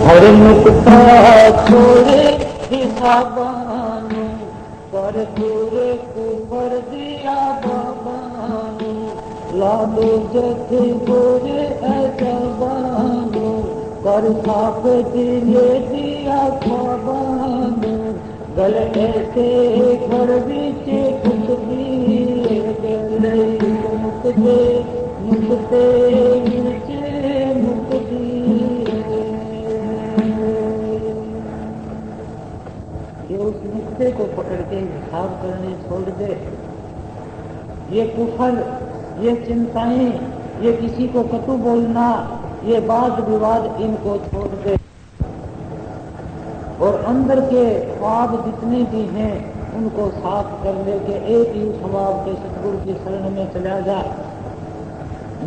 हर नुकता छोड़े हिसाबानु पर पूरे कुबर दिया बाबानु लादो जथ गोरे अजबानु कर साफ दिले दिया ख्वाबानु गल ऐसे घर बीचे कुछ भी गले मुकते मुकते नीचे मुकती उस नुक्ते को पकड़ के हिसाब करने छोड़ दे। ये कुफर, ये चिंताएं, ये किसी को कटु बोलना, ये वाद विवाद, इनको छोड़ दे और अंदर के ख्वाब जितने भी हैं उनको साफ कर ले के एक ही स्वभाव के सतगुरु की शरण में चला जा।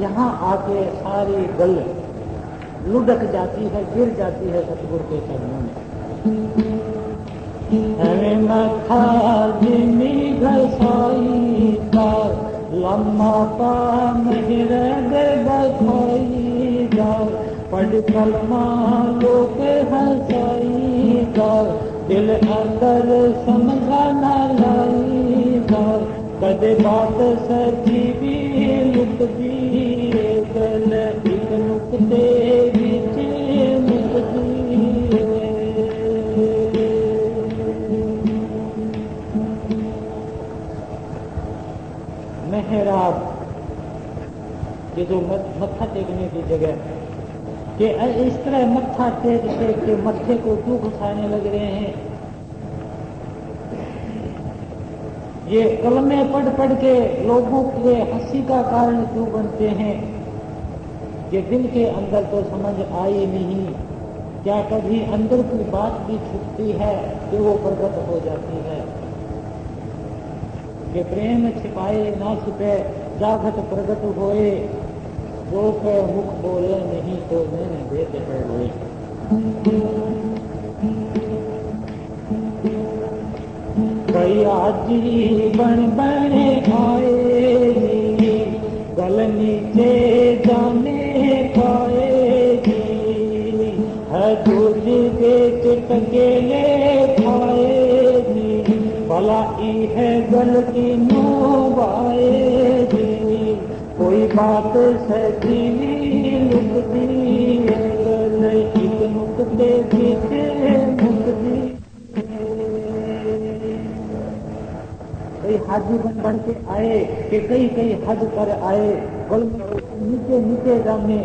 यहाँ आके सारी गल लुढ़क जाती है, गिर जाती है सतगुरु के चरणों में। हमें मथा जिमी घसाई का लम्मा पा मेरे बधाई जा पढ़ कलमा लोग हंसाई जा दिल अंदर समझा न लाई जा कदे बात सची भी लुट दी गल एक नुकते बीच मुकती मेहराब ये जो मत्था टेकने की जगह कि इस तरह मत्था टेक टेक के मत्थे को क्यों घुसाने लग रहे हैं। ये कलमे पढ़ पढ़ के लोगों के हंसी का कारण क्यों बनते हैं। ये दिल के अंदर तो समझ आई नहीं, क्या कभी अंदर की बात भी छुपती है कि वो प्रकट हो जाती है कि प्रेम छिपाए ना छिपे जागत प्रगट होए जो के मुख बोले नहीं तो मैंने देख हुए। कई आजी बन बने आए गल नीचे जाने पाएगी है दूध के चिटकेले खाएगी भला ई है गल की नोबाएगी कोई बात सची लुकती गल एक नुकते पीछे मुकती। कई हाजी बन के आए कि कई हज पर आए गल नीचे नीचे जाने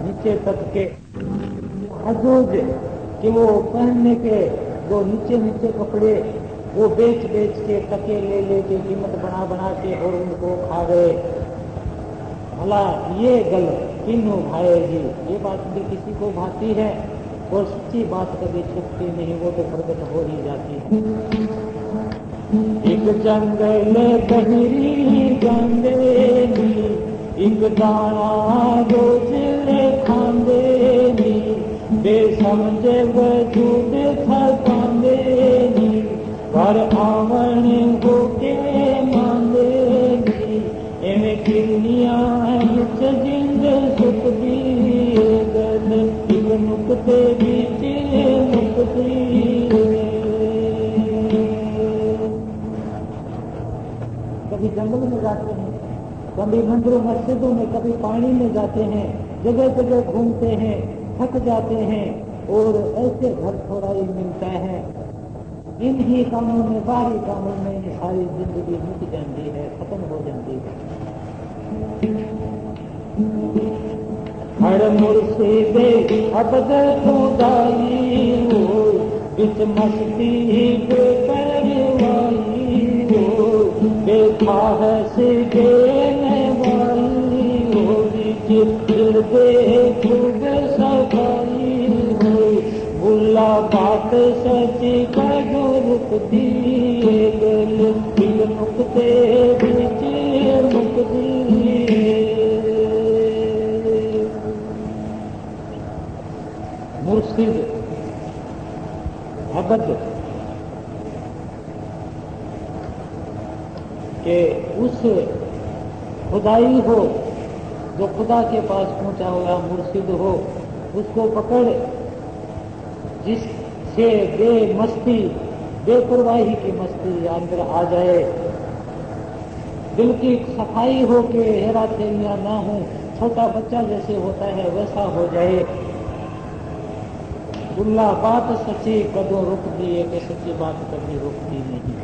नीचे तक के हजूज कि वो पहनने के जो नीचे नीचे कपड़े वो बेच बेच के टके ले ले के कीमत बना बना के और उनको खा गए। भला ये गल किन्नू भाएगी। ये बात भी किसी को भाती है और सच्ची बात कभी छुपती नहीं, वो तो प्रकट हो ही जाती है। एक जंगल बहरी गंदेली एक दाना रोज ले खांदेली बेसमझे वजूद थकांदेली घर आवन होके मांदेली एवं किरनियां जिंद सुखदी गल एक नुकते बीच मुकती। कभी जंगल में जाते हैं, कभी मंदिरों मस्जिदों में, कभी पानी में जाते हैं, जगह जगह घूमते हैं, थक जाते हैं और ऐसे घर थोड़ा ही मिलता है। इन्हीं कामों में, बाहरी कामों में सारी जिंदगी मुक जाती है, खत्म हो जाती है। हर मुर्शिदे अबद खुदाई हो बिच मस्ती बेपरवाही हो देखा है सिगेने वाली हो दिल दे खूब सफाई हो बुला बात सची करो रुक दिए गल दिल मुकते बीच मुकती। मुर्शिद अबद के उस खुदाई हो जो खुदा के पास पहुंचा हुआ मुर्शिद हो उसको पकड़ जिससे बेमस्ती बेपरवाही की मस्ती अंदर आ जाए, दिल की सफाई हो के हेरा फेरियां ना हो, छोटा बच्चा जैसे होता है वैसा हो जाए। बुल्ला बात सच्ची कदों रुक दिए कि सच्ची बात कभी रुकती नहीं।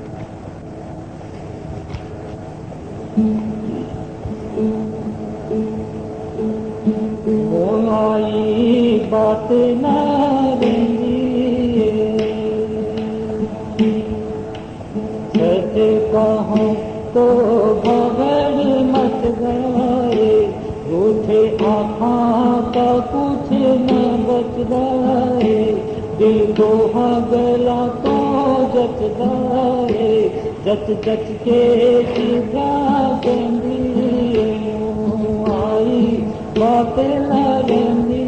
बोलाई बात ना सच कहूं तो भगड़ मत गए, रूठे आँखों का कुछ न बच गए, दिल को गला तो जच गए, जच जच के सीधा कहती आई बात लगनी।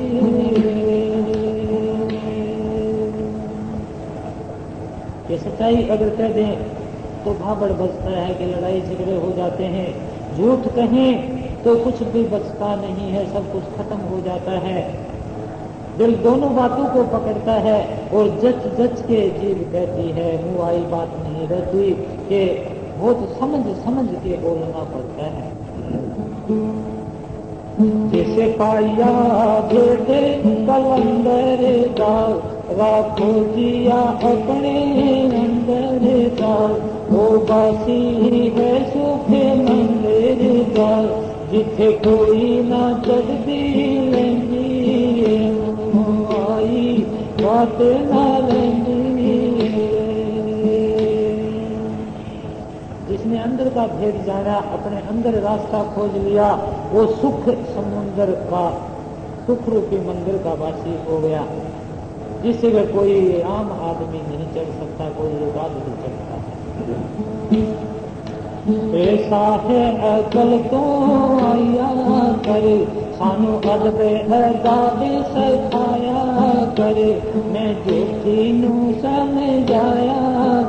ये सच्चाई अगर कह दें तो भाबड़ बचता है कि लड़ाई झगड़े हो जाते हैं, झूठ कहें तो कुछ भी बचता नहीं है, सब कुछ खत्म हो जाता है। दिल दोनों बातों को पकड़ता है और जच जच के जीभ कहती है, मुँह आई बात नहीं रहती कि बहुत समझ समझ के बोलना पड़ता है। जिसे पाया भेदे कलंदर दाल, राखो जिया अपने अंदर दाल, वो बासी है सूखे मंदिर दाल, जिथे कोई ना चढ़ती लेंदी आई बात ना लेंदी। जिसने अंदर का भेद जाना, अपने अंदर रास्ता खोज लिया, वो सुख समुद्र का सुख रूपी मंदिर का वासी हो गया, जिससे वह कोई आम आदमी नहीं चढ़ सकता, कोई एक आदमी चढ़ता है। ऐसा है अकल तो आया करे, सानू अदबे अदाबे सिखाया करे, मैं झूठी नू समझाया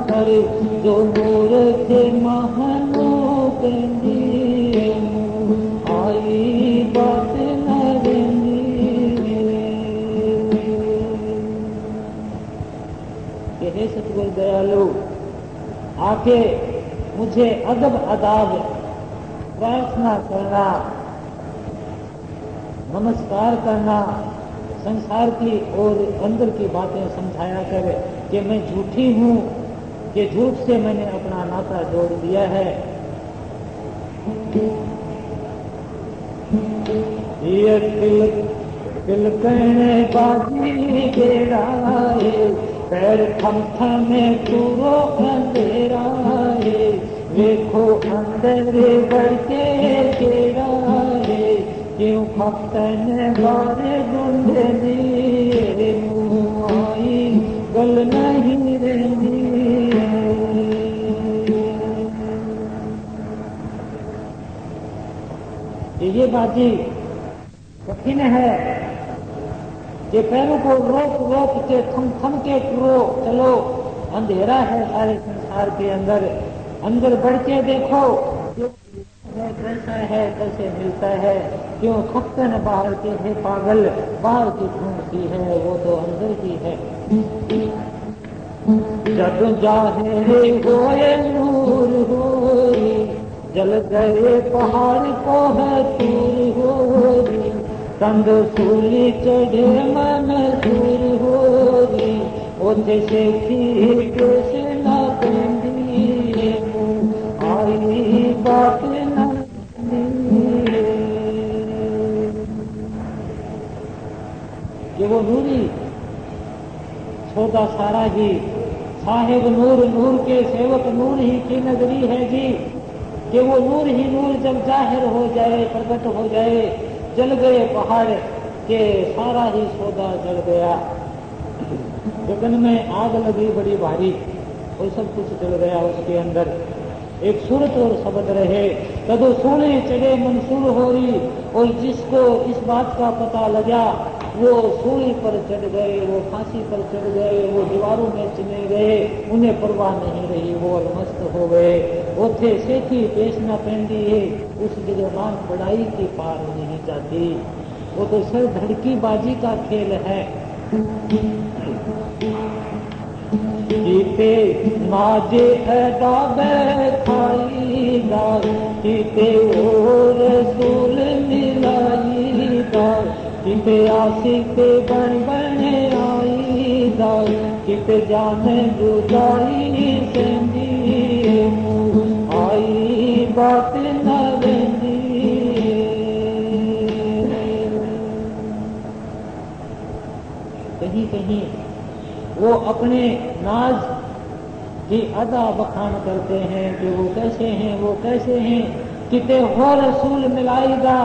करे, जो नूर के महानो कहंदी आई बात न रहंदी। हे सतगुरु दयालु, आके मुझे अदब अदाब प्रार्थना करना, नमस्कार करना, संसार की और अंदर की बातें समझाया कर कि मैं झूठी हूँ, कि झूठ से मैंने अपना नाता जोड़ दिया है। ये दिल कहने बाजी बेड़ा है, पैर थम थमे पूरो अंधेरा है, देखो अंदर बढ़ के केड़ा है, क्यों खपतन बारे ढूंढे दिए, मुँह आई गल नहीं रहती। ये बाजी कठिन है कि पैरों को रोक रोक के थम थम के चलो, अंधेरा है सारे संसार के अंदर, अंदर बढ़ के देखो कैसा है, कैसे मिलता है, क्यों खपतन बाहर के है पागल, बाहर की ढूंढती है वो तो अंदर की है। जब जाहे होए नूर होरी, जल गए पहाड़ को है दूर होरी, कंद सूली चढ़े मन दूर होरी, ओथे से खी कैसे ना कहंदी आई बात ना। ये वो नूरी सौदा सारा ही साहेब नूर, नूर के सेवक नूर ही की नगरी है जी, कि वो नूर ही नूर जब जाहिर हो जाए, प्रकट हो जाए, जल गए पहाड़ के सारा ही सौदा जल गया, गगन में आग लगी बड़ी भारी और सब कुछ जल गया उसके अंदर। एक सूरत और शब्द रहे, कदो सोने चढ़े मंसूर हो रही, और जिसको इस बात का पता लगा वो सूली पर चढ़ गए, वो फांसी पर चढ़ गए, वो दीवारों में चले गए, उन्हें परवाह नहीं रही, वो अलमस्त हो गए। उथे सेठी पेश न पेंदी है, उस जगह मान पढ़ाई की पार नहीं जाती। वो तो सर धड़की बाजी का खेल है। जीते माजे अदा बैठाई दार, जीते और रसूल मिलाई दार, जीते आशिक बन बने आई दार, जीते जाने जुदाई सेंदी आई बात न लेंदी। कहीं कहीं वो अपने नाज की अदा बखान करते हैं कि वो कैसे हैं, वो कैसे हैं। किते हो रसूल मिलाएगा,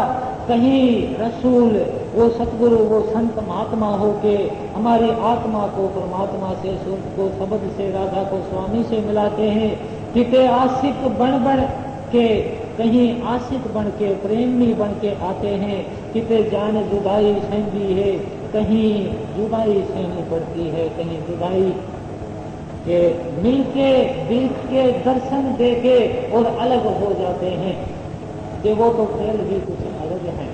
कहीं रसूल वो सतगुरु वो संत महात्मा हो के हमारी आत्मा को परमात्मा से, सुख को शब्द से, राधा को स्वामी से मिलाते हैं। किते आशिक बन बन के, कहीं आशिक बन के प्रेमी बन के आते हैं। किते जान जुदाई सहती है, कहीं जुदाई सहनी पड़ती है, कहीं जुदाई के मिलके देख के दर्शन देके और अलग हो जाते हैं कि वो तो खेल भी कुछ अलग है।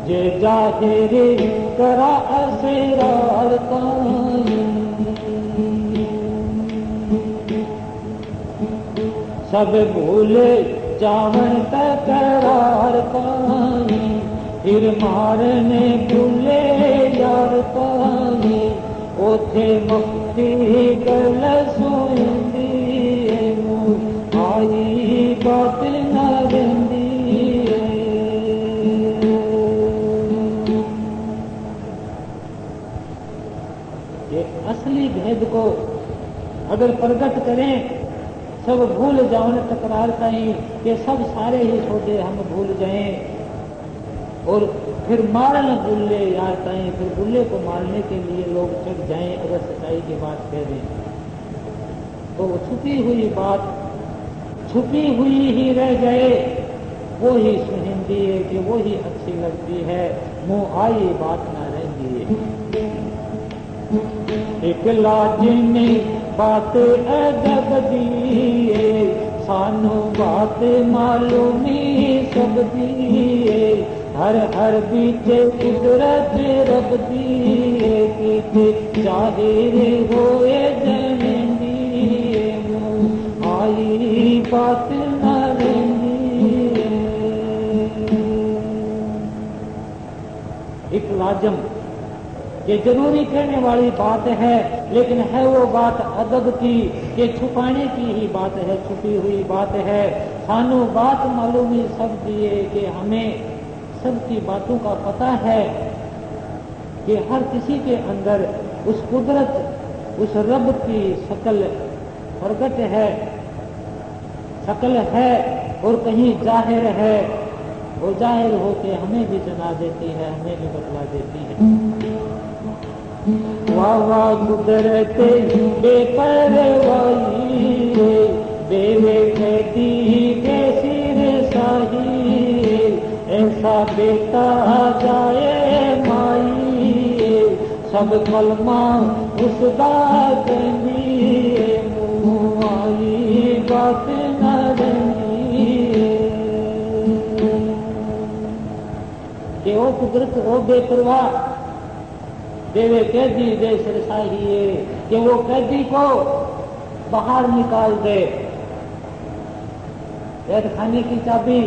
जे जाहिर करा असरार सब भूले जावन तकरार पाई, फिर मारने भूले यार पाई, ओथे मुक्ति गल सुनदी आई बात न रंदी। ये असली भेद को अगर प्रकट करें, सब भूल जाओ तकरार कहीं कि सब सारे ही सौदे हम भूल जाएं, और फिर मारना भूले यार कहीं, फिर भूले को मारने के लिए लोग चढ़ जाएं। अगर सच्चाई की बात कह दें तो वो छुपी हुई बात छुपी हुई ही रह जाए, वो ही सुनिंदी है कि वो ही अच्छी लगती है, मुंह आई बात ना रहती है। एक लाजिमी बात अदब दिए, सानू बात मालूमी सब दिए, हर हर बीचे कुदरत रब दिए, किते जाहिर होए जमींदी आई बात न रहंदी। एक लाजम ये जरूरी कहने वाली बात है, लेकिन है वो बात अदब की, ये छुपाने की ही बात है, छुपी हुई बात है। सानू बात मालूमी सब दिए कि हमें सबकी बातों का पता है कि हर किसी के अंदर उस कुदरत, उस रब की शकल प्रकट है, शकल है और कहीं जाहिर है, और जाहिर होके हमें भी जना देती है, हमें भी बतला देती है। वाह वाह कुदरत बेपरवाही, बेवे कहती बेसिर शाही, ऐसा बेटा जाए माई, सब कलमा उसदा कहनी मुँह आई बात न रहनी। कि वो कुदरत वो बेपरवाह देवे कैदी दे सिरसाही, कि वो कैदी को बाहर निकाल दे। कैद खाने की चाबी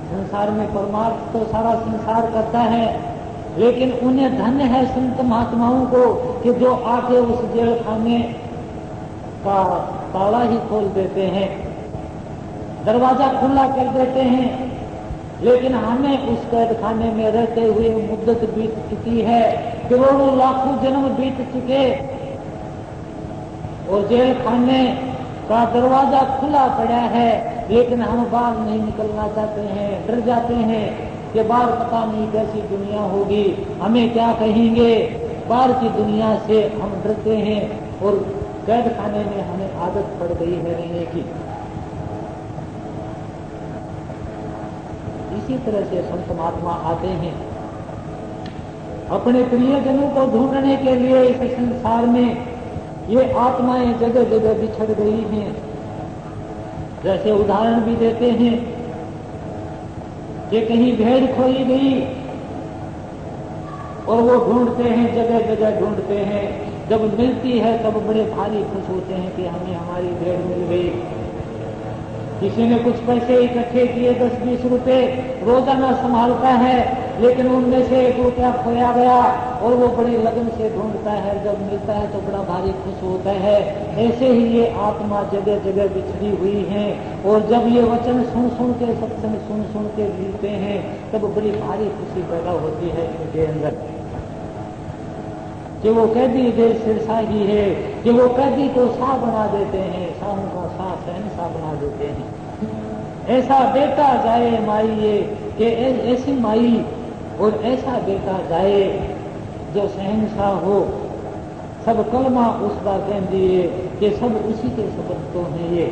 संसार में परमार्थ तो सारा संसार करता है, लेकिन उन्हें धन्य है संत महात्माओं को कि जो आके उस जेल खाने का ताला ही खोल देते हैं, दरवाजा खुला कर देते हैं। लेकिन हमें उस कैद खाने में रहते हुए मुद्दत बीत चुकी है, करोड़ों लाखों जन्म बीत चुके, और जेल खाने का दरवाजा खुला पड़ा है, लेकिन हम बाहर नहीं निकलना चाहते हैं, डर जाते हैं कि बाहर पता नहीं कैसी दुनिया होगी, हमें क्या कहेंगे। बाहर की दुनिया से हम डरते हैं और कैद खाने में हमें आदत पड़ गई है रहने की। इसी तरह से संत महात्मा आते हैं अपने प्रियजनों को ढूंढने के लिए। इस संसार में ये आत्माएं जगह जगह बिछड़ गई हैं, जैसे उदाहरण भी देते हैं कि कहीं भेड़ खोई गई और वो ढूंढते हैं, जगह जगह ढूंढते हैं, जब मिलती है तब बड़े भारी खुश होते हैं कि हमें हमारी भेड़ मिल गई। किसी ने कुछ पैसे इकट्ठे किए 10-20 रुपए, रोजाना संभालता है, लेकिन उनमें से 1 रुपया खोया गया और वो बड़ी लगन से ढूंढता है, जब मिलता है तो बड़ा भारी खुश होता है। ऐसे ही ये आत्मा जगह जगह बिछड़ी हुई है और जब ये वचन सुन सुन के, सत्संग सुन सुन के मिलते हैं तब बड़ी भारी खुशी पैदा होती है इनके अंदर कि वो कैदी देश सिरसा ही है, कि वो कैदी को शाह बना देते हैं, शाहों का शाह शहनशाह बना देते हैं। ऐसा बेटा जाए माई ये कि ऐसी माई और ऐसा बेटा जाए जो शहनशाह हो। सब कलमा उस बात कह दिए कि सब उसी के सबक तो हैं। ये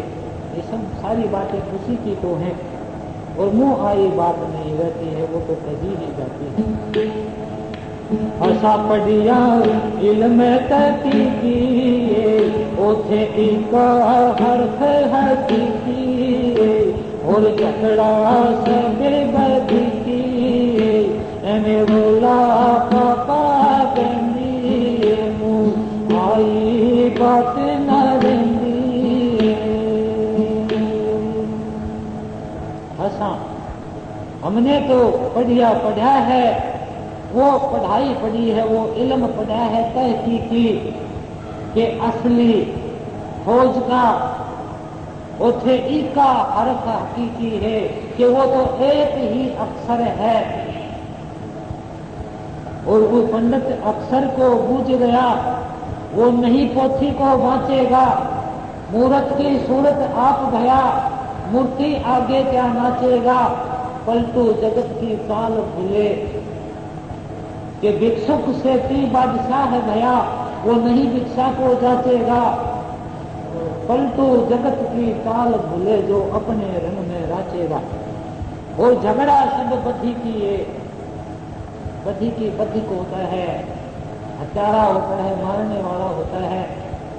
सब सारी बातें उसी की तो हैं और मुंह आई बात नहीं रहती है, वो तो कही ही जाती है। असा पढ़िया इल्म तहकीकी ओथे इका हर्फ हकीकी और झगड़ा सबे बदकी एने रोला पापा बनी मुँह आई बात न रही। असा हमने तो पढ़ा है, वो पढ़ाई पढ़ी है, वो इल्म पढ़ा है तहकीकी के असली खोज का उथे इका हरफ हकीकी है कि वो तो एक ही अक्षर है और वो पंडित अक्षर को बूझ गया, वो नहीं पोथी को बाँचेगा। मूर्त की सूरत आप भया, मूर्ति आगे क्या नाचेगा। पलटू जगत की चाल भूले कि भिक्षुक से ती बादशाह भया, वो नहीं भिक्षा को जाचेगा। पलटू जगत की चाल भूले जो अपने रंग में राचेगा। और झगड़ा सब बद्धी की है, बद्धी को होता है, हत्यारा होता है, मारने वाला होता है।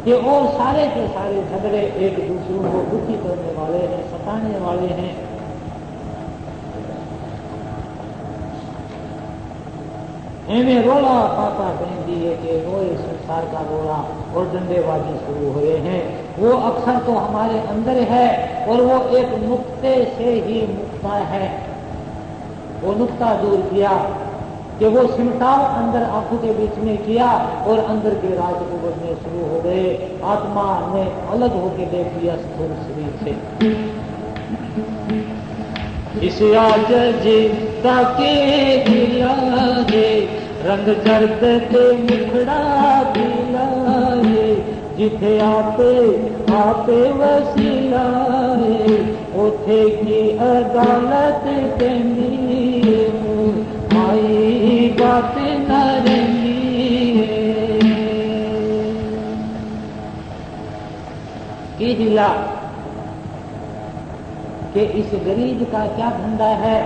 ये और सारे के सारे झगड़े एक दूसरों को दुखी करने वाले हैं, सताने वाले हैं। इन्हें रोला पापा कह दिए कि रोए संसार का रोला और डंडेबाजी शुरू हुए हैं। वो अक्सर तो हमारे अंदर है और वो एक नुक्ते से ही मुक्ता है। वो नुक्ता दूर किया कि वो सिमटाव अंदर आंखों के बीच में किया और अंदर के राज को बढ़ने शुरू हो गए। आत्मा ने अलग होकर देख लिया स्थूल शरीर से। इस आज जीता के गिला दे रंग जर्द के मुखड़ा दिला है जिथे आपे वसीला है उथे की अदालत कहनी आई बात न रही की हिला कि इस गरीब का क्या धंधा है।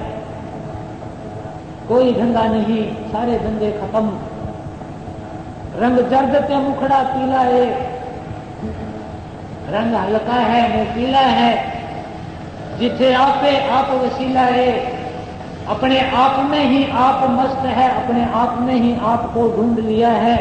कोई धंधा नहीं, सारे धंधे खत्म। रंग जर्द ते मुखड़ा पीला है, रंग हल्का है वो पीला है। जिथे आपे आप वसीला है, अपने आप में ही आप मस्त है, अपने आप में ही आपको ढूंढ लिया है।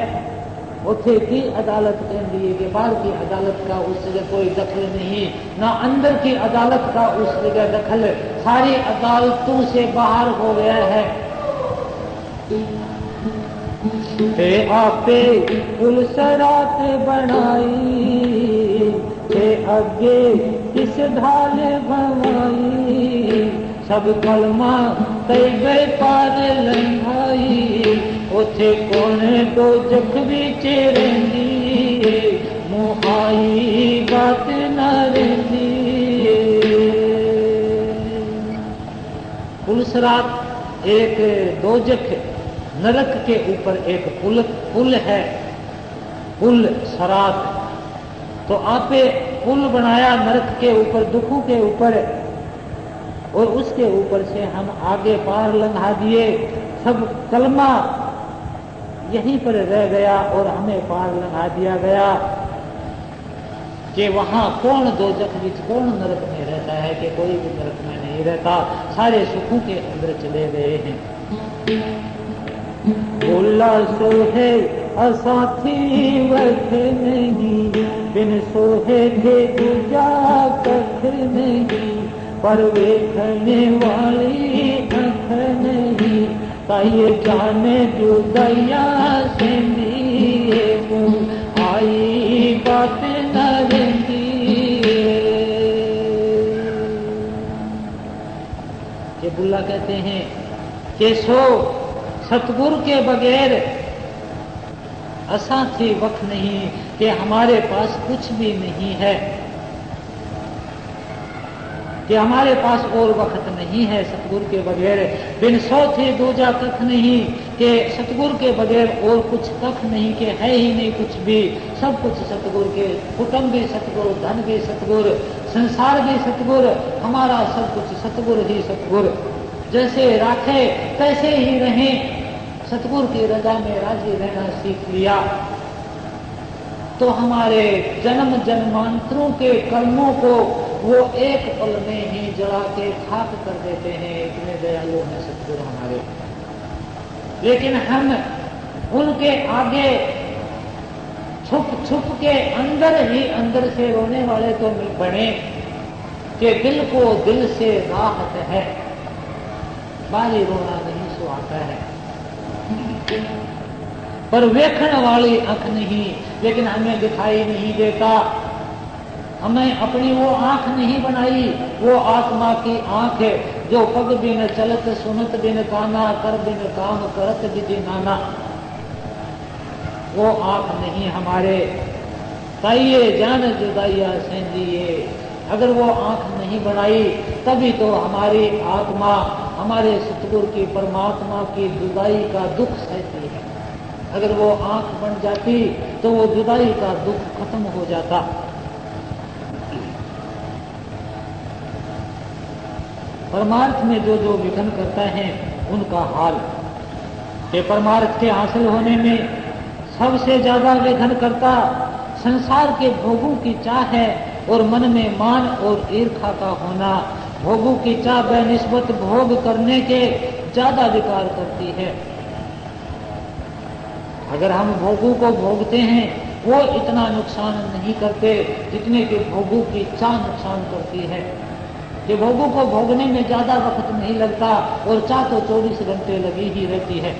उथे की अदालत कह दिए कि बाहर की अदालत का उस जगह कोई दखल नहीं, ना अंदर की अदालत का उस जगह दखल, सारी अदालतों से बाहर हो गया है। आपे पुलसरात बनाई अगे किस ढाल भवाई सब कलमा तैबे पार लंघाई उथे कौन दो जख बीच रही मुँह आई बात न रही। पुलसरात एक दोजख नरक के ऊपर एक पुल है, पुल सरात। तो आपे पुल बनाया नरक के ऊपर, दुखों के ऊपर, और उसके ऊपर से हम आगे पार लंघा दिए। सब कलमा यहीं पर रह गया और हमें पार लंघा दिया गया। कि वहाँ कौन दोजख विच कौन नरक में रहता है, कि कोई भी नरक में नहीं रहता, सारे सुखों के अंदर चले गए हैं। बोला सोहे असाथी वख नहीं, बिन सोहे थे दूजा कख नहीं, पर वेखने वाली अख नहीं, ताये जाने जुदाइया से आई बात न रही। ये बुल्ला कहते हैं कि सो सतगुरु के बगैर असाथी वक्त नहीं, कि हमारे पास कुछ भी नहीं है, कि हमारे पास और वक्त नहीं है सतगुरु के बगैर। बिन सौ थे दूजा कख नहीं, कि सतगुरु के बगैर और कुछ कख नहीं, कि है ही नहीं कुछ भी, सब कुछ सतगुरु के, कुटुंब भी सतगुरु, धन भी सतगुरु, संसार भी सतगुरु, हमारा सब कुछ सतगुरु ही सतगुरु। जैसे राखे तैसे ही रहें, सतगुरु की रजा में राजी रहना सीख लिया तो हमारे जन्म जन्मांतरों के कर्मों को वो एक पल में ही जला के खाक कर देते हैं। इतने दयालु हैं सतगुरु हमारे। लेकिन हम उनके आगे छुप छुप के अंदर ही अंदर से रोने वाले तो बने कि दिल को दिल से राहत है, बाहरी रोना नहीं सुहाता है। पर वेखण वाली आंख नहीं, लेकिन हमें दिखाई नहीं देता। हमें अपनी वो आंख नहीं बनाई, वो आत्मा की आंख है जो पग बिन चलत सुनत बिन काना, कर बिन काम करत विधि नाना। वो आंख नहीं हमारे, ताइये जान जुदाइया सेंदिए। अगर वो आंख नहीं बनाई तभी तो हमारी आत्मा हमारे सतगुरु की परमात्मा की जुदाई का दुख सहती है। अगर वो आंख बन जाती तो वो जुदाई का दुख खत्म हो जाता। परमार्थ में जो जो विघ्न करता है उनका हाल, कि परमार्थ के हासिल होने में सबसे ज्यादा विघ्न करता संसार के भोगों की चाह है और मन में मान और ईर्ष्या का होना। भोगों की चाह बेनिस्बत भोग करने के ज्यादा विकार करती है। अगर हम भोगों को भोगते हैं वो इतना नुकसान नहीं करते जितने कि भोगों की चाह नुकसान करती है। कि भोगों को भोगने में ज्यादा वक्त नहीं लगता और चाह तो 24 घंटे लगी ही रहती है।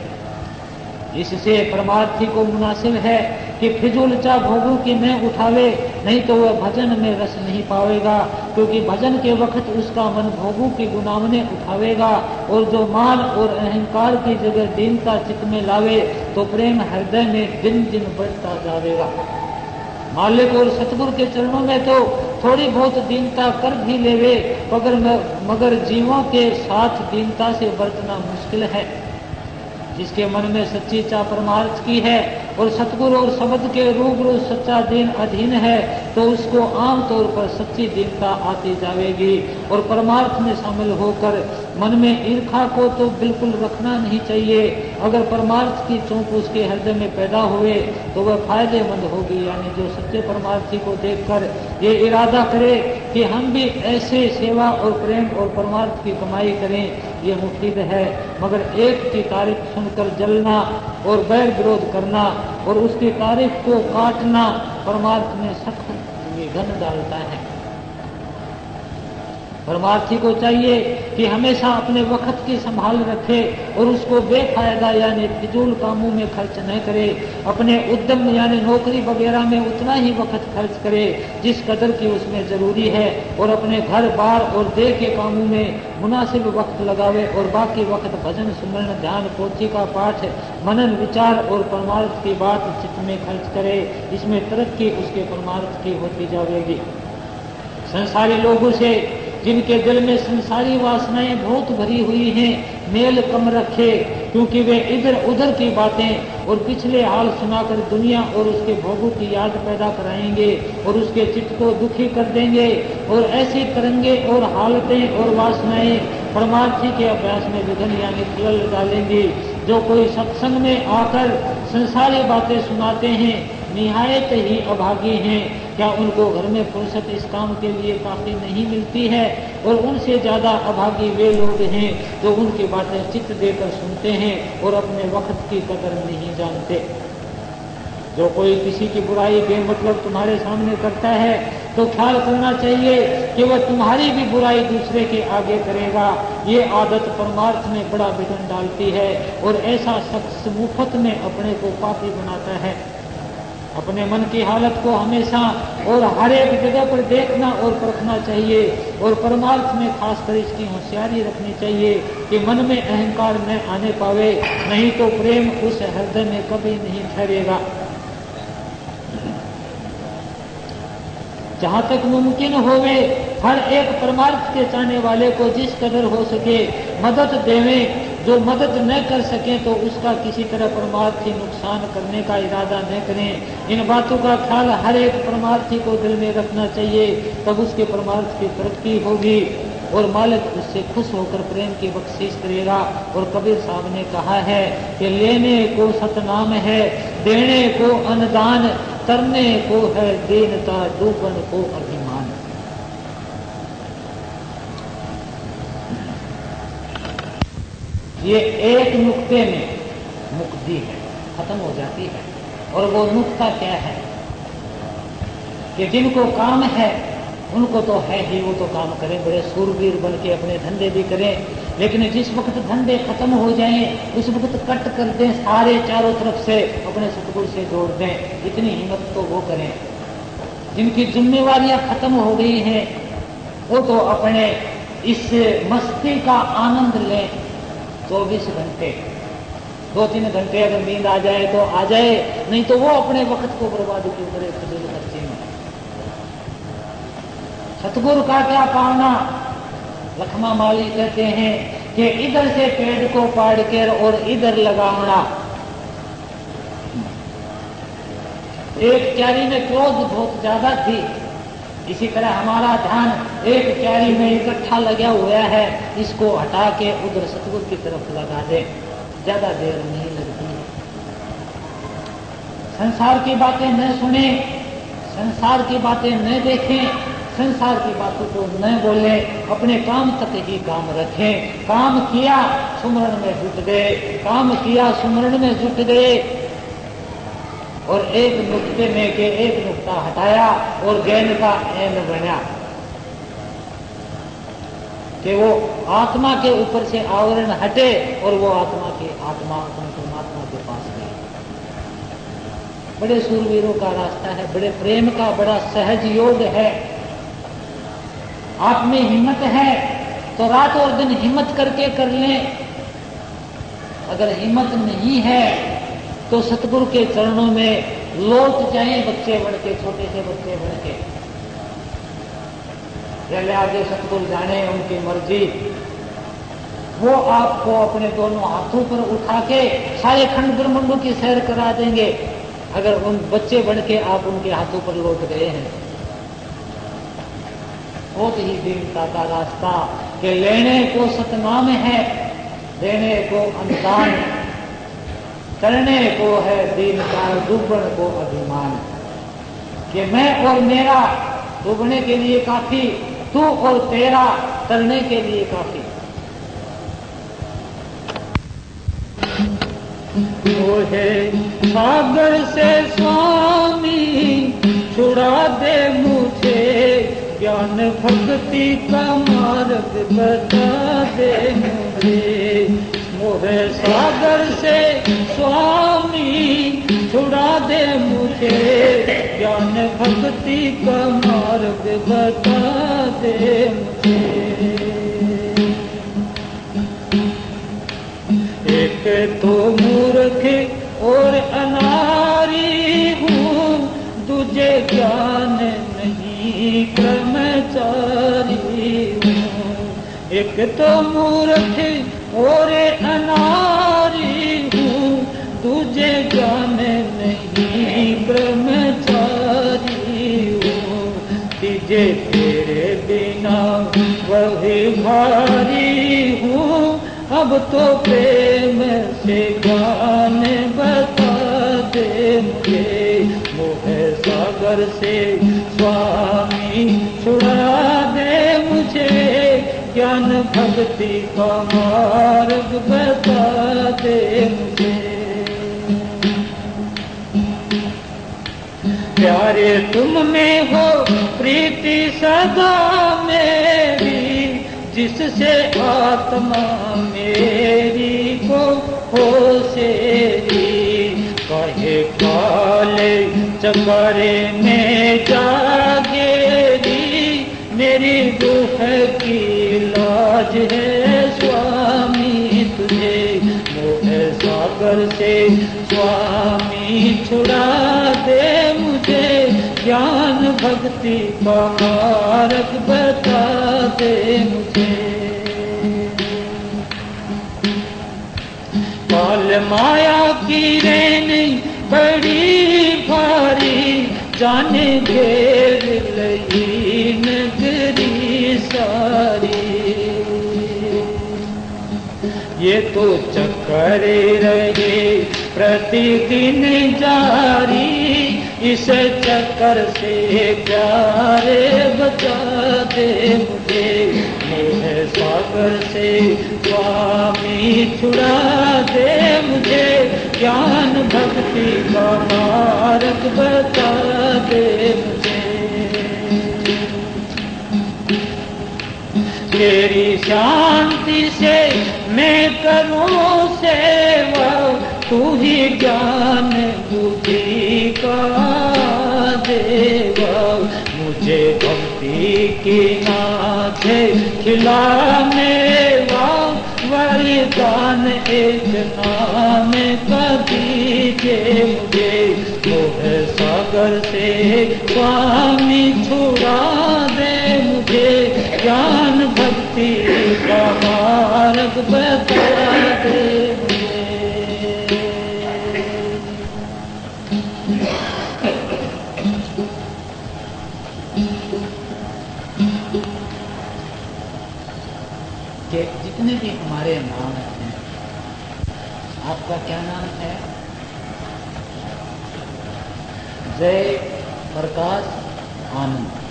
इससे परमार्थी को मुनासिब है कि फिजूल चाह भोगों की न उठावे, नहीं तो वह भजन में रस नहीं पावेगा। क्योंकि भजन के वक्त उसका मन भोगों की गुनामने उठावेगा और जो मान और अहंकार की जगह दीनता चित्त में लावे तो प्रेम हृदय में दिन दिन बढ़ता जाएगा। मालिक और सतगुरु के चरणों में तो थोड़ी बहुत दीनता कर भी लेवे, मगर जीवों के साथ दीनता से बरतना मुश्किल है। जिसके मन में सच्ची चाह परमार्थ की है और सतगुरु और शब्द के रूबरू सच्चा दीन अधीन है तो उसको आम तौर पर सच्ची दीनता आती जाएगी। और परमार्थ में शामिल होकर मन में ईर्ष्या को तो बिल्कुल रखना नहीं चाहिए। अगर परमार्थ की चौंक उसके हृदय में पैदा हुए तो वह फायदेमंद होगी। यानी जो सच्चे परमार्थी को देखकर ये इरादा करे कि हम भी ऐसे सेवा और प्रेम और परमार्थ की कमाई करें, ये मुफीद है। मगर एक की तारीफ सुनकर जलना और बैर विरोध करना और उसकी तारीफ को काटना परमार्थ में सख्त विघ्न डालता है। परमार्थी को चाहिए कि हमेशा अपने वक्त की संभाल रखे और उसको बेफायदा यानी फिजूल कामों में खर्च न करे। अपने उद्यम यानी नौकरी वगैरह में उतना ही वक्त खर्च करे जिस कदर की उसमें जरूरी है और अपने घर बार और देह के कामों में मुनासिब वक्त लगावे और बाकी वक्त भजन सुमरण ध्यान पोथी का पाठ मनन विचार और परमार्थ की बात चित्त में खर्च करे। इसमें तरक्की उसके परमार्थ की होती जाएगी। संसारी लोगों से जिनके दिल में संसारी वासनाएं बहुत भरी हुई हैं मेल कम रखे, क्योंकि वे इधर उधर की बातें और पिछले हाल सुनाकर दुनिया और उसके भोगों की याद पैदा कराएंगे और उसके चित्त को दुखी कर देंगे और ऐसी तरंगे और हालतें और वासनाएं परमार्थी के अभ्यास में विघ्न यानी खलल डालेंगी। जो कोई सत्संग में आकर संसारी बातें सुनाते हैं निहायत ही अभागी हैं। क्या उनको घर में फुर्सत इस काम के लिए काफ़ी नहीं मिलती है? और उनसे ज़्यादा अभागी वे लोग हैं जो उनकी बातें चित्त देकर सुनते हैं और अपने वक्त की कदर नहीं जानते। जो कोई किसी की बुराई बेमतलब तुम्हारे सामने करता है तो ख्याल करना चाहिए कि वह तुम्हारी भी बुराई दूसरे के आगे करेगा। ये आदत परमार्थ में बड़ा विघ्न डालती है और ऐसा शख्स मुफ्त में अपने को पापी बनाता है। अपने मन की हालत को हमेशा और हर एक जगह पर देखना और परखना चाहिए और परमार्थ में खासकर इसकी होशियारी रखनी चाहिए कि मन में अहंकार न आने पावे, नहीं तो प्रेम उस हृदय में कभी नहीं ठहरेगा। जहां तक मुमकिन होवे हर एक परमार्थ के चाहने वाले को जिस कदर हो सके मदद देवें। जो मदद न कर सके तो उसका किसी तरह परमार्थी नुकसान करने का इरादा न करें। इन बातों का ख्याल हर एक परमार्थी को दिल में रखना चाहिए, तब उसके परमार्थ की तरक्की होगी और मालिक उससे खुश होकर प्रेम की बख्शिश करेगा। और कबीर साहब ने कहा है कि लेने को सतनाम है, देने को अनुदान, करने को है दीनता, डूबन को अभिमान। ये एक नुक्ते में मुक्ति है, खत्म हो जाती है। और वो नुक्ता क्या है कि जिनको काम है उनको तो है ही, वो तो काम करें, बड़े सूरवीर बन के अपने धंधे भी करें, लेकिन जिस वक्त धंधे खत्म हो जाएं उस वक्त कट कर दें, सारे चारों तरफ से अपने सतगुरु से जोड़ दें। इतनी हिम्मत तो वो करें। जिनकी जिम्मेवारियां खत्म हो गई हैं वो तो अपने इस मस्ती का आनंद लें। 24 घंटे 2-3 घंटे अगर नींद आ जाए तो आ जाए, नहीं तो वो अपने वक्त को बर्बाद क्यों करे फिजूल खर्ची में। सतगुरु का क्या पावना। लखमा माली कहते हैं कि इधर से पेड़ को पाड़ कर और इधर लगावना। एक क्यारी में क्रोध बहुत ज्यादा थी, इसी तरह हमारा ध्यान एक क्यारी में इकट्ठा लगा हुआ है, इसको हटा के उधर सतगुरु की तरफ लगा दे, ज्यादा देर नहीं लगती। संसार की बातें न सुने, संसार की बातें न देखें, संसार की बातों को न बोले, अपने काम तक ही काम रखें। काम किया सुमरण में जुट गए, काम किया सुमरण में जुट गए और एक नुक्ते में के एक नुक्ता हटाया और गेंद का एन बना कि वो आत्मा के ऊपर से आवरण हटे और वो आत्मा अपने परमात्मा के पास गई। बड़े सूरवीरों का रास्ता है, बड़े प्रेम का बड़ा सहज योग है। आप में हिम्मत है तो रात और दिन हिम्मत करके कर लें। अगर हिम्मत नहीं है तो सतगुरु के चरणों में लौट जाएं, बच्चे बन के, छोटे से बच्चे बन के। पहले आगे सतगुरु जाने, उनकी मर्जी। वो आपको अपने दोनों हाथों पर उठा के सारे खंड ब्रह्मांडों की सैर करा देंगे अगर उन बच्चे बन के आप उनके हाथों पर लौट गए हैं। बहुत ही दीनता का रास्ता कि लेने को सतनाम है, देने को अनुदान, करने को है दीनता, डूबन को अभिमान। कि मैं और मेरा डूबने के लिए काफी, तू और तेरा करने के लिए काफी। वो है सागर से स्वामी छुड़ा दे मुझे, ज्ञान भक्ति का मार्ग बता दे मुझे। मोहे सागर से स्वामी छुड़ा दे मुझे, ज्ञान भक्ति का मार्ग बता दे मुझे। एक तो मूर्ख और अनारी हूँ, दूजे ज्ञान नहीं कर्मचारी हूँ। एक तो मूर्ख और अनारी हूँ, दूजे ज्ञान नहीं ब्रह्मचारी हूँ। तीजे तेरे बिना वही भारी हूँ, अब तो प्रेम से ज्ञान बता दे मुझे। मोह सागर से स्वामी छुड़ा दे मुझे, ज्ञान भक्ति का मार्ग बता दे मुझे। प्यारे तुम में हो प्रीति सदा मेरी, जिससे आत्मा मेरी को हो सेरी। कहे काले चकरे में जागेरी, मेरी रूह की लाज है स्वामी तुझे। मोह सागर से स्वामी छुड़ा दे मुझे, ज्ञान भक्ति का मार्ग बता दे मुझे। काल माया की रेन बड़ी भारी, जाने घेर लगी नगरी सारी। ये तो चक्कर रहे प्रतिदिन जारी, इस चक्कर से प्यारे बचा दे मुझे। मोह सागर से स्वामी छुड़ा दे मुझे, ज्ञान भक्ति का मार्ग बता दे मुझे। तेरी शांति से मैं करूं सेवा, तू ही ज्ञान बुद्धि का देवा। मुझे भक्ति की नाथ खिला मेवा, वरदान एक नाम का दीजिए मुझे। मोह सागर से स्वामी छुड़ा दे मुझे, ज्ञान भक्ति का मार्ग बता दे मुझे। जितने भी हमारे नाम हैं, आपका क्या नाम है? जय प्रकाश आनंद।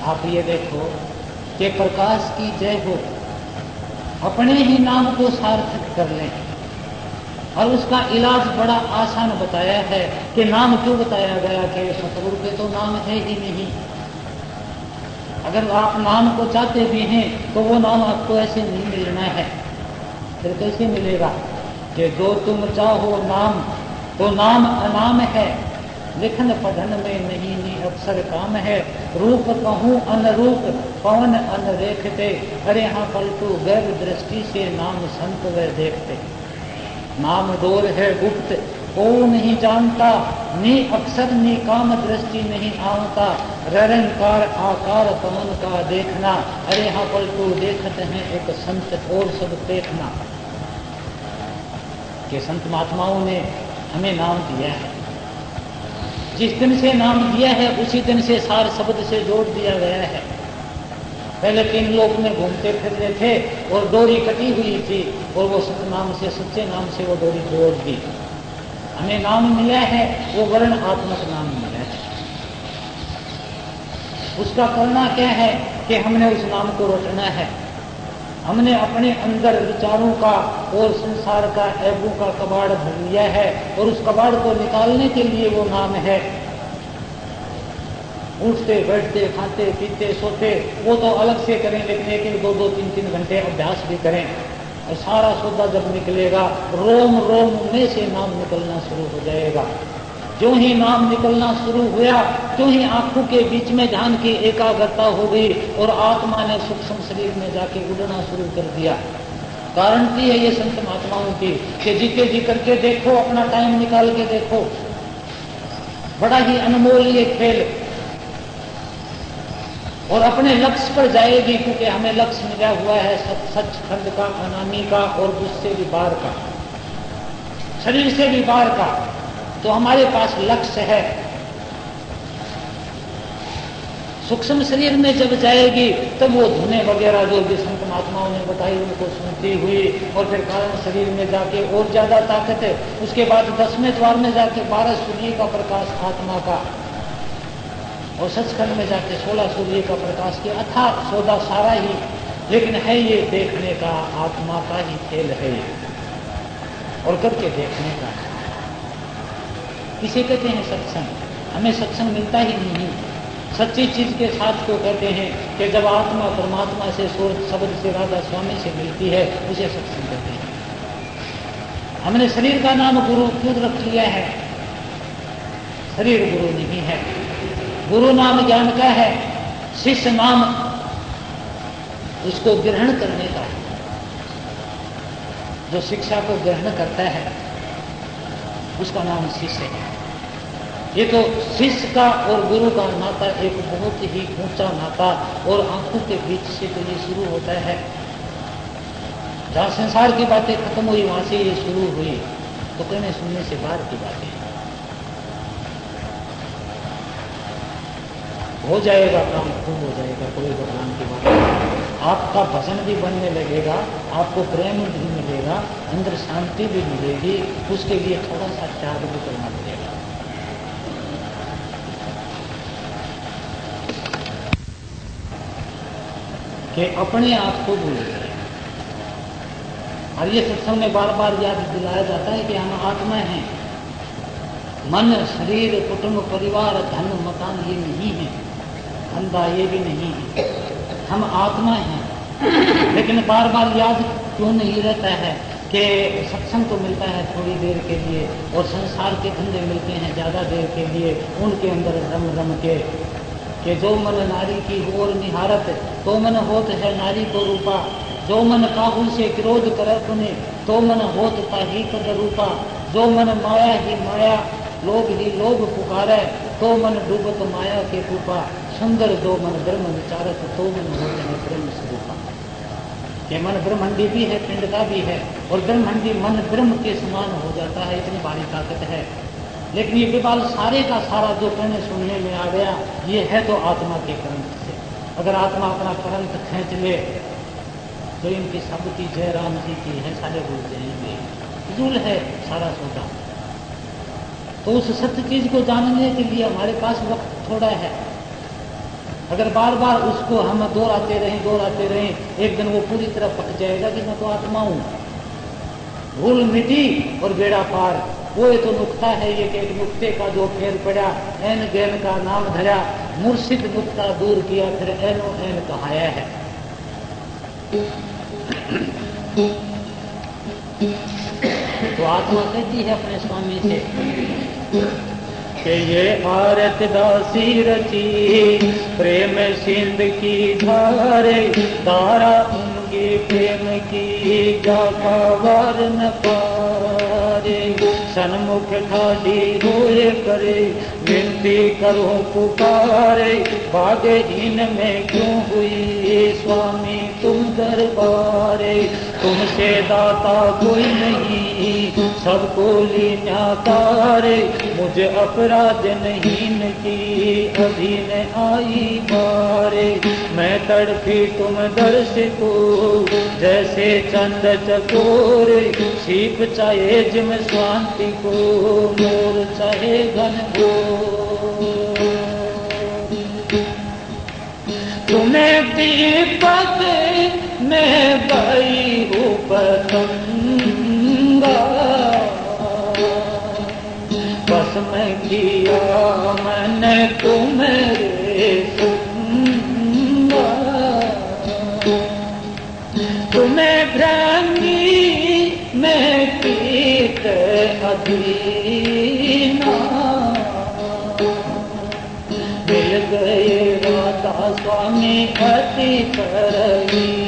आप ये देखो कि प्रकाश की जय हो, अपने ही नाम को सार्थक कर लें। और उसका इलाज बड़ा आसान बताया है कि नाम क्यों बताया गया कि सतगुरु के तो नाम है ही नहीं। अगर आप नाम को चाहते भी हैं तो वो नाम आपको ऐसे नहीं मिलना है। फिर कैसे मिलेगा कि जो तुम चाहो नाम, तो नाम अनाम है, लिखन पढ़न में नहीं अक्सर काम है। रूप कहूँ अनुरूप पवन अनरेखते, अरे हाँ पलटू गैर दृष्टि से नाम संत व देखते। नाम डोर है गुप्त को नहीं जानता, नी अक्षर नी काम दृष्टि नहीं आवता। ररंकार आकार पवन का देखना, अरे हाँ पलटू देखते हैं एक संत और सब देखना। के संत महात्माओं ने हमें नाम दिया है। जिस दिन से नाम दिया है उसी दिन से सार शब्द से जोड़ दिया गया है। पहले 3 लोक में घूमते फिर रहे थे और डोरी कटी हुई थी, और वो सतनाम से, सच्चे नाम से वो डोरी जोड़ दी। हमें नाम मिला है, वो वर्णात्मक नाम मिला है। उसका करना क्या है कि हमने उस नाम को रटना है। हमने अपने अंदर विचारों का और संसार का ऐबों का कबाड़ भर लिया है, और उस कबाड़ को निकालने के लिए वो नाम है। उठते बैठते खाते पीते सोते वो तो अलग से करें, लेकिन 1-1, 2-2, 3-3 घंटे अभ्यास भी करें। और सारा सौदा जब निकलेगा, रोम रोम में से नाम निकलना शुरू हो जाएगा। जो ही नाम निकलना शुरू हुआ, तो ही आंखों के बीच में ध्यान की एकाग्रता हो गई और आत्मा ने सूक्ष्म शरीर में जाके उड़ना शुरू कर दिया। कारण की है ये संत महात्माओं की कि जीते जी करके देखो, अपना टाइम निकाल के देखो। बड़ा ही अनमोल ये खेल, और अपने लक्ष्य पर जाएगी, क्योंकि हमें लक्ष्य मिला हुआ है सचखंड का, अनामी का, और उससे भी बाहर का, शरीर से भी बाहर का। तो हमारे पास लक्ष्य है। सूक्ष्म शरीर में जब जाएगी तब वो धुने वगैरह जो भी संत महात्माओं ने बताई उनको सुनती हुई, और फिर कारण शरीर में जाके और ज्यादा ताकत है। उसके बाद 10वें द्वार में जाके 12 सूर्य का प्रकाश आत्मा का, और सचखंड में जाके 16 सूर्य का प्रकाश किया। अथाह सौदा सारा ही, लेकिन है ये देखने का, आत्मा का ही खेल है ये, और करके देखने का। किसे कहते हैं सत्संग? हमें सत्संग मिलता ही नहीं। सच्ची चीज के साथ को कहते हैं कि जब आत्मा परमात्मा से, सुर शब्द से, राधा स्वामी से मिलती है, उसे सत्संग कहते हैं। हमने शरीर का नाम गुरु क्यों रख लिया है? शरीर गुरु नहीं है। गुरु नाम ज्ञान का है, शिष्य नाम उसको ग्रहण करने का है। जो शिक्षा को ग्रहण करता है उसका नाम शिष्य है। ये तो शिष्य का और गुरु का नाता एक बहुत ही ऊंचा नाता, और आंखों के बीच से तो ये शुरू होता है। जहां संसार की बातें खत्म हुई वहां से ये शुरू हुई, तो कहने सुनने से बाहर की बातें हो जाएगा, काम खूब हो जाएगा, कोई भगवान की बात नहीं। आपका भजन भी बनने लगेगा, आपको प्रेम भी मिलेगा, अंदर शांति भी मिलेगी। उसके लिए थोड़ा सा त्याग भी करना पड़ेगा। कि अपने आप को भूल जाए। और ये सत्संग में बार बार याद दिलाया जाता है कि हम आत्मा हैं। मन, शरीर, कुटुंब, परिवार, धन, मकान ये नहीं है, धंधा ये भी नहीं है, हम आत्मा हैं। लेकिन बार बार याद क्यों नहीं रहता है कि सत्संग तो मिलता है थोड़ी देर के लिए, और संसार के धंधे मिलते हैं ज़्यादा देर के लिए। उनके अंदर रम रम के कि जो मन नारी की ओर निहारत, तो मन होत है नारी को रूपा। जो मन काबू से क्रोध करे पुने, तो मन होत ताही कद रूपा। जो मन माया ही माया, लोभ ही लोभ पुकारे, तो मन डूबत माया के कूपा। सुंदर जो मन ब्रह्म विचारत, तो मन होत है ब्रह्म स्वरूपा। ये मन ब्रह्मंडी भी है, पिंड का भी है, और ब्रह्मंडी मन ब्रह्म के समान हो जाता है, इतनी भारी ताकत है। लेकिन ये विवाल सारे का सारा जो कहने सुनने में आ गया, ये है तो आत्मा के करंट से। अगर आत्मा अपना करंट खींच ले तो इनकी सबकी जय राम जी की है, सारे भूल जाएंगे, फिजूल है सारा सौदा। तो उस सत्य चीज को जानने के लिए हमारे पास वक्त थोड़ा है। अगर बार बार उसको हम दोहराते रहें, एक दिन वो पूरी तरह पक जाएगा कि मैं तो आत्मा हूं। भूल मिटी और बेड़ा पार। वो तो नुक्ता है ये कि एक नुक्ते का जो फेर पड़ा, एन गैन का नाम धरा, मुर्शिद नुक्ता दूर किया, फिर एनो एन कहाया है। तो आत्मा कहती है अपने स्वामी से कि ये आरत दासी रची, प्रेम सिंध की धारे, धारा उनकी प्रेम की, जाका वार न पारे। सन्मुख ठाडी होए करे, विनती करो पुकारे, भागे इनमें क्यों हुई स्वामी तुम दरबारे। तुमसे दाता कोई नहीं, सबको लीना तारे, मुझे अपराध नहीं की, अधीन आई बारे। मैं तड़पी तुम दर्श को, जैसे चंद चकोरे, सीप चाहे जिम शांति को, मोर चाहे घन को। तुम्हें दीपक में गई हूँ पतंगा, बस मैं किया मैंने तुम्हारे संगा। तुम्हें भ्रांगी में पीत अधीना, मिल गए राधा स्वामी अति परवीना।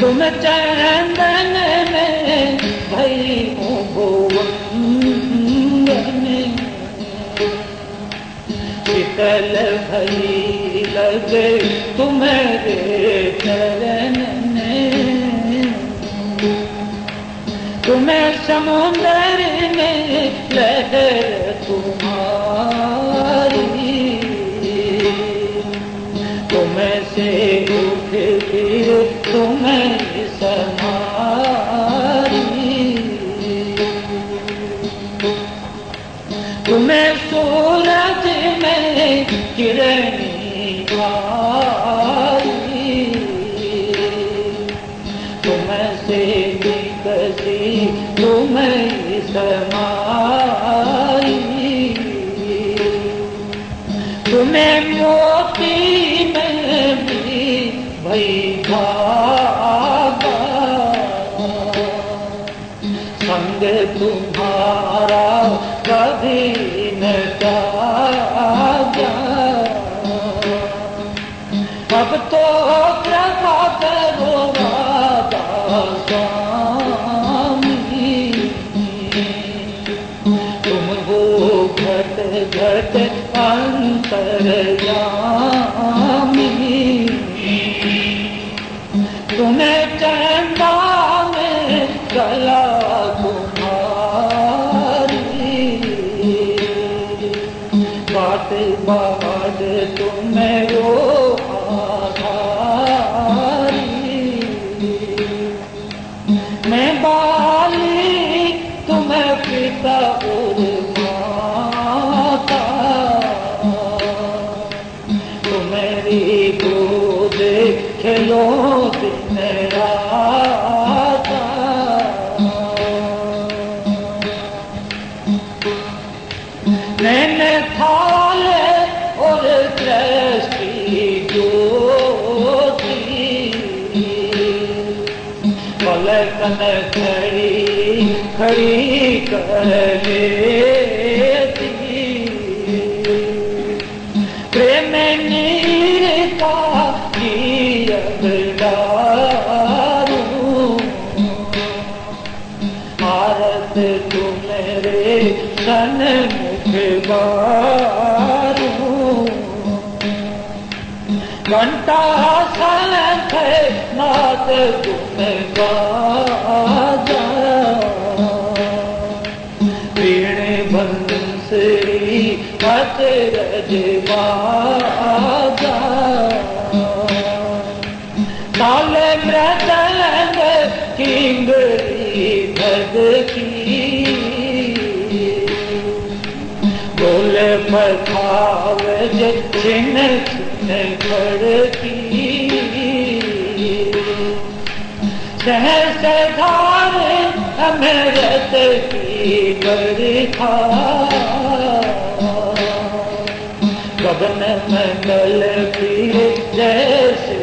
तुम चंदन में भई हो भुवन में, शीतल भई लगे तुम्हारे चरण में। तुम्हें समुंदर में लहर तुम्हारी, तुम्हें से उठ फिर तुम्हें समारी। भाई तुमसे निकसी तुम समाई तुम्हें मोती में भी भई भागा संग तुम्हारा कभी न जागा अब तो कृपा करो राधा स्वामी तुम हो घट घट अंतर्यामी तुम्हें चंदा में गला तुम्हारी बात बात तुम्हें रो मैं बाली तुम्हें पिता और माता तुम्हारी गोद खेलो दिन रात नैन थाल और दृष्टि ज्योति पलकन खड़ी खड़ी कर लेती प्रेम नीरता की अगलारू भारत तुम्हारे सन्मुख बारू घंटा शंख नाद गुण गाजा वीण बंसुरी अचरज बाजा ताल मृदंग किंगरी धधकी बोल पखावज छिन छिन खड़की सहस धार अमृत की बरखा गगन मंगल की जैसे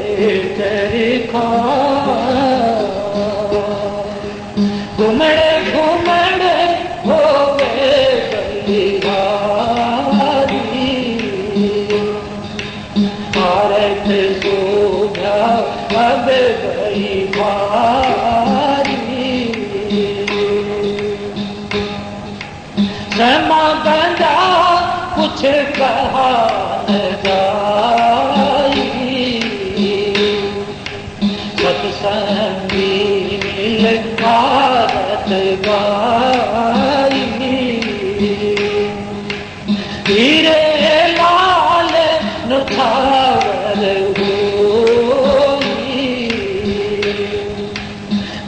चरखा घुमड़े घुमड़े होवे बलिहारी भारत शोभा अब गई भारी समा गंगा कुछ कहा न जाई सत्संगी मिल भारत गाई हीरे लाल नुखावर होई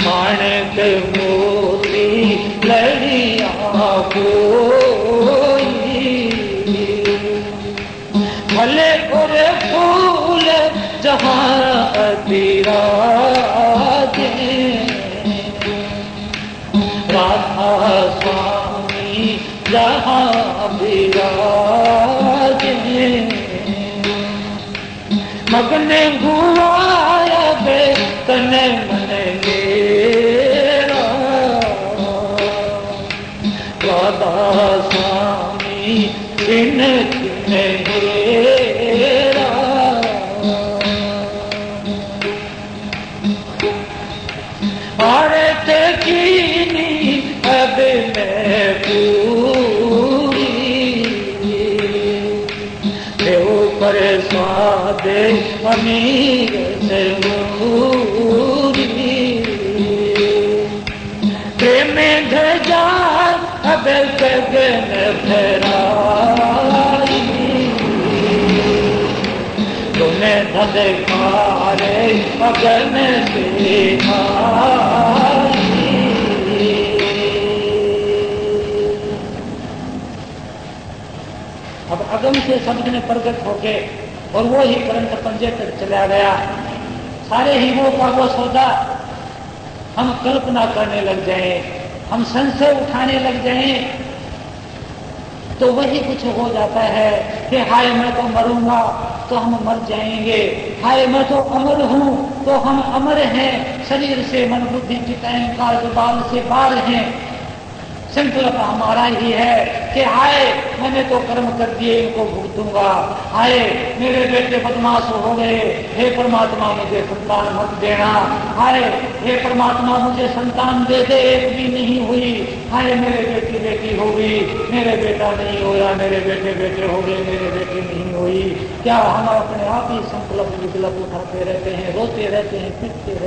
माणक मोती लड़िया कोई भले पूरे फूल जहाँ अतिराजे राधा स्वामी जहाँ विराजे मगन गुआया बे तन मन मेरा राधा स्वामी छिन छिन हेरा भारत कीनी अब मैं पूरी ऊपर स्वाद अमीर से मूरी प्रेम ध्वजा अब गगन फहराई तुम्हें धधकारे अगन से आई अब अगम से शब्द ने प्रकट होके और वो ही करंट पंजे तक चला गया। सारे हीरों का वो सौदा हम कल्पना करने लग जाएं, हम संशय उठाने लग जाएं, तो वही कुछ हो जाता है कि हाय मैं तो मरूंगा तो हम मर जाएंगे, हाय मैं तो अमर हूं तो हम अमर हैं, शरीर से मन बुद्धि चित्त अहंकार बाल से बाल हैं। संकल्प हमारा ही है कि हाय मैंने तो कर्म कर दिए, इनको भुगतूंगा, हाय मेरे बेटे बदमाश हो गए, हे परमात्मा मुझे संतान मत देना, हाय हे परमात्मा मुझे संतान दे दे, एक भी नहीं हुई, हाय मेरे बेटी बेटी हो गई, मेरे बेटा नहीं होया, मेरे बेटे बेटे हो गए, मेरे बेटी नहीं हुई। क्या हम अपने आप ही संकल्प विकल्प उठाते रहते हैं, रोते रहते हैं, पिटते रहते हैं।